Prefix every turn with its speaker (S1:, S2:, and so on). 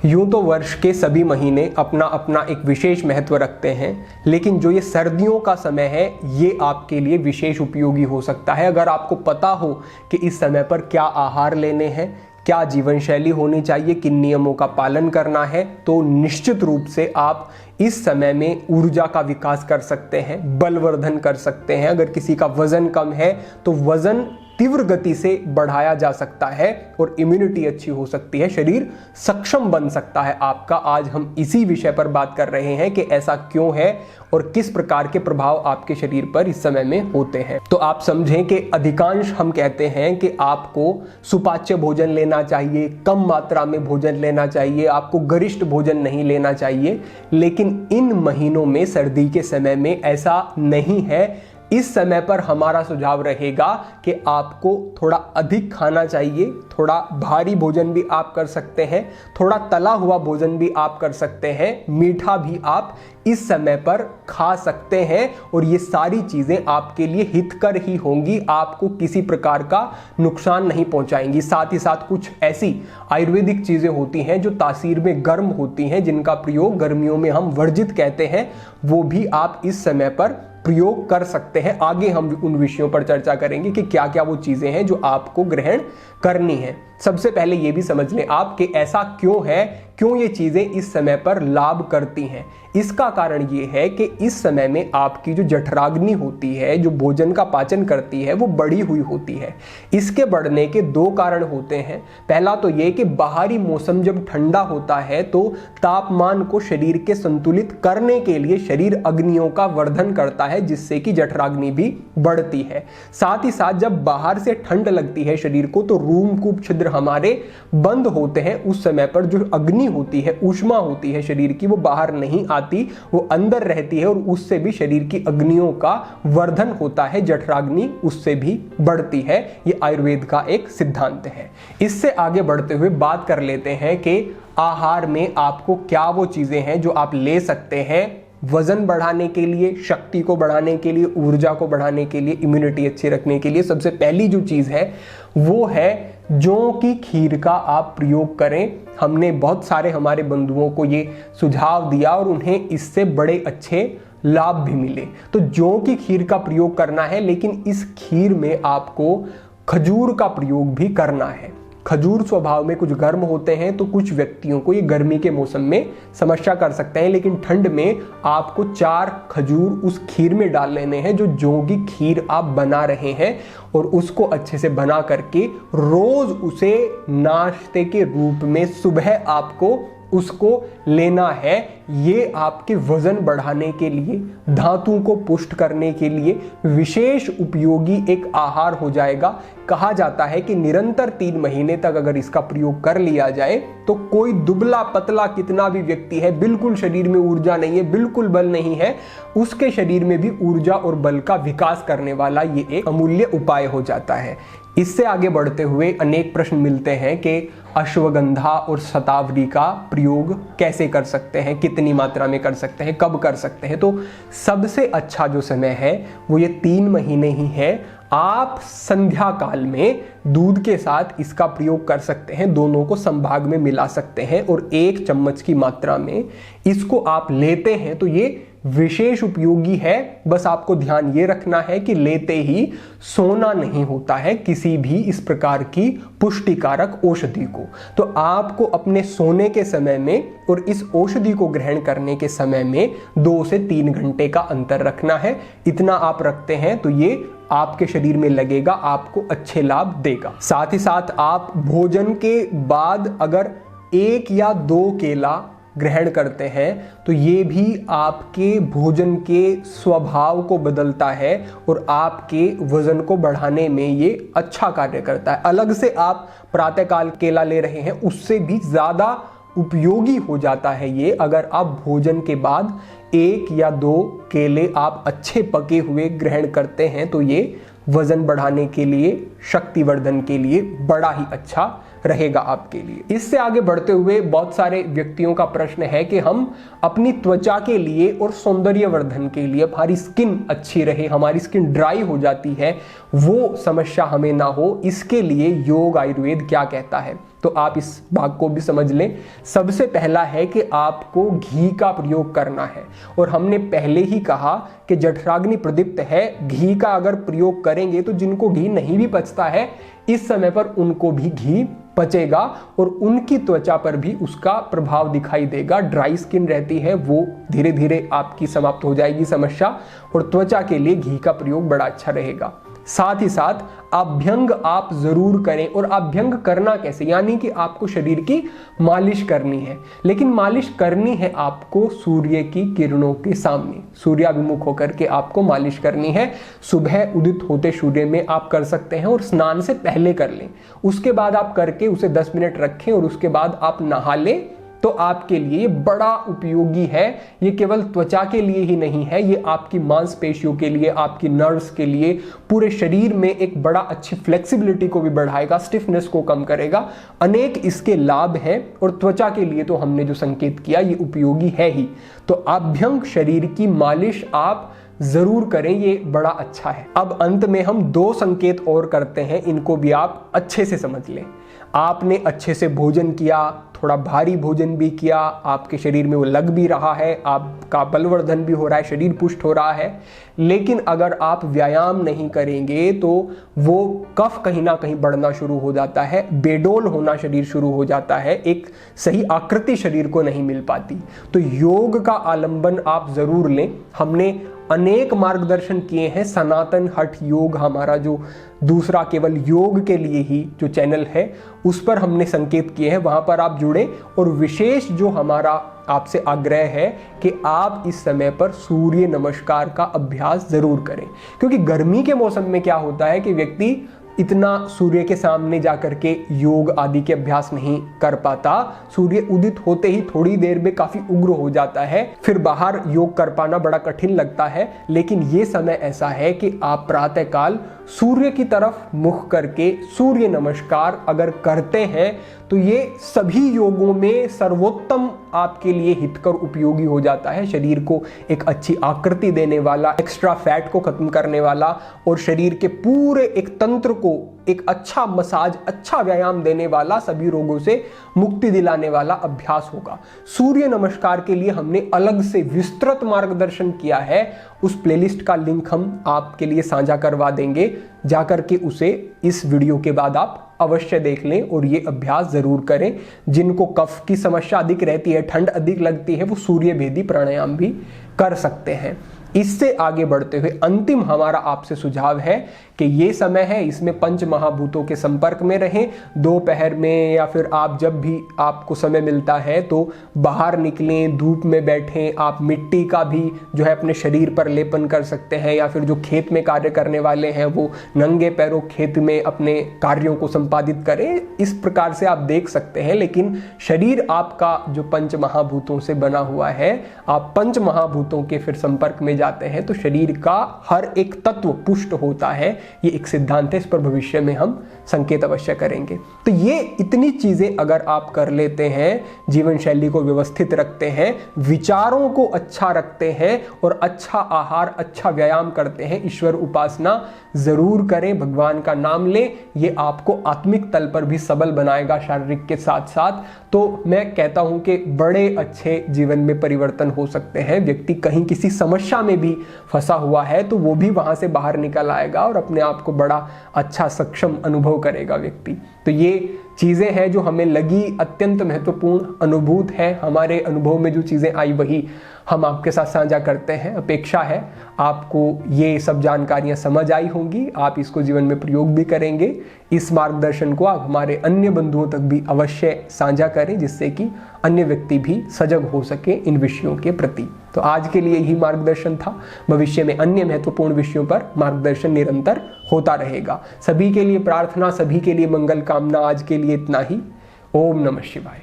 S1: यूं तो वर्ष के सभी महीने अपना अपना एक विशेष महत्व रखते हैं, लेकिन जो ये सर्दियों का समय है ये आपके लिए विशेष उपयोगी हो सकता है। अगर आपको पता हो कि इस समय पर क्या आहार लेने हैं, क्या जीवन शैली होनी चाहिए, किन नियमों का पालन करना है, तो निश्चित रूप से आप इस समय में ऊर्जा का विकास कर सकते हैं, बलवर्धन कर सकते हैं। अगर किसी का वजन कम है तो वजन तीव्र गति से बढ़ाया जा सकता है और इम्यूनिटी अच्छी हो सकती है, शरीर सक्षम बन सकता है आपका। आज हम इसी विषय पर बात कर रहे हैं कि ऐसा क्यों है और किस प्रकार के प्रभाव आपके शरीर पर इस समय में होते हैं। तो आप समझें कि अधिकांश हम कहते हैं कि आपको सुपाच्य भोजन लेना चाहिए, कम मात्रा में भोजन लेना चाहिए, आपको गरिष्ठ भोजन नहीं लेना चाहिए। लेकिन इन महीनों में, सर्दी के समय में ऐसा नहीं है। इस समय पर हमारा सुझाव रहेगा कि आपको थोड़ा अधिक खाना चाहिए, थोड़ा भारी भोजन भी आप कर सकते हैं, थोड़ा तला हुआ भोजन भी आप कर सकते हैं, मीठा भी आप इस समय पर खा सकते हैं और ये सारी चीज़ें आपके लिए हितकर ही होंगी, आपको किसी प्रकार का नुकसान नहीं पहुंचाएंगी। साथ ही साथ कुछ ऐसी आयुर्वेदिक चीज़ें होती हैं जो तासीर में गर्म होती हैं, जिनका प्रयोग गर्मियों में हम वर्जित कहते हैं, वो भी आप इस समय पर प्रयोग कर सकते हैं। आगे हम उन विषयों पर चर्चा करेंगे कि क्या क्या वो चीजें हैं जो आपको ग्रहण करनी है। सबसे पहले ये भी समझ लें आप कि ऐसा क्यों है, क्यों ये चीजें इस समय पर लाभ करती हैं। इसका कारण ये है कि इस समय में आपकी जो जठराग्नि होती है, जो भोजन का पाचन करती है, वो बढ़ी हुई होती है। इसके बढ़ने के दो कारण होते हैं। पहला तो ये कि बाहरी मौसम जब ठंडा होता है तो तापमान को शरीर के संतुलित करने के लिए शरीर अग्नियों का वर्धन करता है, जिससे कि जठराग्नि भी बढ़ती है। साथ ही साथ जब बाहर से ठंड लगती है शरीर को तो रूमकूप छिद्र हमारे बंद होते हैं। उस समय पर जो अग्नि होती है, ऊष्मा होती है शरीर की, वो बाहर नहीं आती, वो अंदर रहती है और उससे भी शरीर की अग्नियों का वर्धन होता है, जठराग्नि उससे भी बढ़ती है। ये आयुर्वेद का एक सिद्धांत है। इससे आगे बढ़ते हुए बात कर लेते हैं कि आहार में आपको क्या वो चीजें हैं जो आप ले सकते हैं वजन बढ़ाने के लिए, शक्ति को बढ़ाने के लिए, ऊर्जा को बढ़ाने के लिए, इम्यूनिटी अच्छी रखने के लिए। सबसे पहली जो चीज है वो है जौ की खीर का आप प्रयोग करें। हमने बहुत सारे हमारे बंधुओं को ये सुझाव दिया और उन्हें इससे बड़े अच्छे लाभ भी मिले। तो जौ की खीर का प्रयोग करना है, लेकिन इस खीर में आपको खजूर का प्रयोग भी करना है। खजूर स्वभाव में कुछ गर्म होते हैं, तो कुछ व्यक्तियों को ये गर्मी के मौसम में समस्या कर सकते हैं, लेकिन ठंड में आपको 4 खजूर उस खीर में डाल लेने हैं जो जौ की खीर आप बना रहे हैं, और उसको अच्छे से बना करके रोज उसे नाश्ते के रूप में सुबह आपको उसको लेना है। ये आपके वजन बढ़ाने के लिए, धातुओं को पुष्ट करने के लिए विशेष उपयोगी एक आहार हो जाएगा। कहा जाता है कि निरंतर 3 महीने तक अगर इसका प्रयोग कर लिया जाए तो कोई दुबला पतला कितना भी व्यक्ति है, बिल्कुल शरीर में ऊर्जा नहीं है, बिल्कुल बल नहीं है, उसके शरीर में भी ऊर्जा और बल का विकास करने वाला ये एक अमूल्य उपाय हो जाता है। इससे आगे बढ़ते हुए अनेक प्रश्न मिलते हैं कि अश्वगंधा और शतावरी का प्रयोग कैसे कर सकते हैं, कितनी मात्रा में कर सकते हैं, कब कर सकते हैं। तो सबसे अच्छा जो समय है वो ये 3 महीने ही है। आप संध्या काल में दूध के साथ इसका प्रयोग कर सकते हैं, दोनों को संभाग में मिला सकते हैं और 1 चम्मच की मात्रा में इसको आप लेते हैं तो ये विशेष उपयोगी है। बस आपको ध्यान ये रखना है कि लेते ही सोना नहीं होता है किसी भी इस प्रकार की पुष्टिकारक औषधि को। तो आपको अपने सोने के समय में और इस औषधि को ग्रहण करने के समय में 2 से 3 घंटे का अंतर रखना है। इतना आप रखते हैं तो ये आपके शरीर में लगेगा, आपको अच्छे लाभ देगा। साथ ही साथ आप भोजन के बाद अगर 1 या 2 केला ग्रहण करते हैं तो ये भी आपके भोजन के स्वभाव को बदलता है और आपके वजन को बढ़ाने में ये अच्छा कार्य करता है। अलग से आप प्रातःकाल केला ले रहे हैं उससे भी ज़्यादा उपयोगी हो जाता है ये, अगर आप भोजन के बाद 1 या 2 केले आप अच्छे पके हुए ग्रहण करते हैं तो ये वजन बढ़ाने के लिए, शक्तिवर्धन के लिए बड़ा ही अच्छा रहेगा आपके लिए। इससे आगे बढ़ते हुए बहुत सारे व्यक्तियों का प्रश्न है कि हम अपनी त्वचा के लिए और सौंदर्यवर्धन के लिए, हमारी स्किन अच्छी रहे, हमारी स्किन ड्राई हो जाती है, वो समस्या हमें ना हो, इसके लिए योग आयुर्वेद क्या कहता है। तो आप इस भाग को भी समझ लें। सबसे पहला है कि आपको घी का प्रयोग करना है, और हमने पहले ही कहा कि जठराग्नि प्रदीप्त है, घी का अगर प्रयोग करेंगे तो जिनको घी नहीं भी पचता है इस समय पर उनको भी घी पचेगा और उनकी त्वचा पर भी उसका प्रभाव दिखाई देगा। ड्राई स्किन रहती है वो धीरे धीरे आपकी समाप्त हो जाएगी समस्या, और त्वचा के लिए घी का प्रयोग बड़ा अच्छा रहेगा। साथ ही साथ अभ्यंग आप जरूर करें, और अभ्यंग करना कैसे, यानी कि आपको शरीर की मालिश करनी है, लेकिन मालिश करनी है आपको सूर्य की किरणों के सामने, सूर्याभिमुख होकर के आपको मालिश करनी है। सुबह उदित होते सूर्य में आप कर सकते हैं और स्नान से पहले कर लें, उसके बाद आप करके उसे 10 मिनट रखें और उसके बाद आप नहा लें, तो आपके लिए बड़ा उपयोगी है। ये केवल त्वचा के लिए ही नहीं है, ये आपकी मांसपेशियों के लिए, आपकी नर्व्स के लिए, पूरे शरीर में एक बड़ा अच्छी फ्लेक्सिबिलिटी को भी बढ़ाएगा, स्टिफनेस को कम करेगा। अनेक इसके लाभ हैं, और त्वचा के लिए तो हमने जो संकेत किया ये उपयोगी है ही। तो अभ्यंग शरीर की मालिश आप जरूर करें, ये बड़ा अच्छा है। अब अंत में हम 2 संकेत और करते हैं, इनको भी आप अच्छे से समझ लें। आपने अच्छे से भोजन किया, थोड़ा भारी भोजन भी किया, आपके शरीर में वो लग भी रहा है, आपका बलवर्धन भी हो रहा है, शरीर पुष्ट हो रहा है, लेकिन अगर आप व्यायाम नहीं करेंगे तो वो कफ कहीं ना कहीं बढ़ना शुरू हो जाता है, बेडोल होना शरीर शुरू हो जाता है, एक सही आकृति शरीर को नहीं मिल पाती। तो योग का आलंबन आप जरूर लें। हमने अनेक मार्गदर्शन किए हैं, सनातन हठ योग हमारा जो दूसरा केवल योग के लिए ही जो चैनल है उस पर हमने संकेत किए हैं, वहां पर आप जुड़े। और विशेष जो हमारा आपसे आग्रह है कि आप इस समय पर सूर्य नमस्कार का अभ्यास जरूर करें, क्योंकि गर्मी के मौसम में क्या होता है कि व्यक्ति इतना सूर्य के सामने जाकर के योग आदि के अभ्यास नहीं कर पाता। सूर्य उदित होते ही थोड़ी देर में काफी उग्र हो जाता है, फिर बाहर योग कर पाना बड़ा कठिन लगता है। लेकिन ये समय ऐसा है कि आप प्रातःकाल सूर्य की तरफ मुख करके सूर्य नमस्कार अगर करते हैं तो ये सभी योगों में सर्वोत्तम आपके लिए हितकर उपयोगी हो जाता है। शरीर को एक अच्छी आकृति देने वाला, एक्स्ट्रा फैट को खत्म करने वाला, और शरीर के पूरे एक तंत्र को एक अच्छा मसाज, अच्छा व्यायाम देने वाला, सभी रोगों से मुक्ति दिलाने वाला अभ्यास होगा। सूर्य नमस्कार के लिए हमने अलग से विस्तृत मार्गदर्शन किया है, उस प्लेलिस्ट का लिंक हम आपके लिए साझा करवा देंगे, जाकर के उसे इस वीडियो के बाद आप अवश्य देख लें और ये अभ्यास जरूर करें। जिनको कफ की समस्या अधिक रहती है, ठंड अधिक लगती है, वो सूर्य भेदी प्राणायाम भी कर सकते हैं। इससे आगे बढ़ते हुए अंतिम हमारा आपसे सुझाव है कि ये समय है, इसमें पंच महाभूतों के संपर्क में रहें। दोपहर में या फिर आप जब भी आपको समय मिलता है तो बाहर निकलें, धूप में बैठें। आप मिट्टी का भी जो है अपने शरीर पर लेपन कर सकते हैं, या फिर जो खेत में कार्य करने वाले हैं वो नंगे पैरों खेत में अपने कार्यों को संपादित करें। इस प्रकार से आप देख सकते हैं। लेकिन शरीर आपका जो पंच महाभूतों से बना हुआ है, आप पंच महाभूतों के फिर संपर्क में जाते हैं तो शरीर का हर एक तत्व पुष्ट होता है। ये एक सिद्धांत है, इस पर भविष्य में हम संकेत अवश्य करेंगे। तो ये इतनी चीजें अगर आप कर लेते हैं, जीवन शैली को व्यवस्थित रखते हैं, विचारों को अच्छा रखते हैं और अच्छा आहार, अच्छा व्यायाम करते हैं, ईश्वर उपासना जरूर करें, भगवान का नाम लें, ये आपको आत्मिक तल पर भी सबल बनाएगा शारीरिक के साथ साथ। तो मैं कहता हूं कि बड़े अच्छे जीवन में परिवर्तन हो सकते हैं। व्यक्ति कहीं किसी समस्या में भी फंसा हुआ है तो वो भी वहां से बाहर निकल आएगा और अपने आप को बड़ा अच्छा सक्षम अनुभव करेगा व्यक्ति। तो ये चीजें हैं जो हमें लगी अत्यंत महत्वपूर्ण, अनुभूत है। हमारे अनुभव में जो चीजें आई वही हम आपके साथ साझा करते हैं। अपेक्षा है आपको ये सब जानकारियां समझ आई होंगी, आप इसको जीवन में प्रयोग भी करेंगे। इस मार्गदर्शन को आप हमारे अन्य बंधुओं तक भी अवश्य साझा करें, जिससे कि अन्य व्यक्ति भी सजग हो सके इन विषयों के प्रति। तो आज के लिए यही मार्गदर्शन था। भविष्य में अन्य महत्वपूर्ण विषयों पर मार्गदर्शन निरंतर होता रहेगा। सभी के लिए प्रार्थना, सभी के लिए मंगल कामना। आज के लिए इतना ही। ओम नमः शिवाय।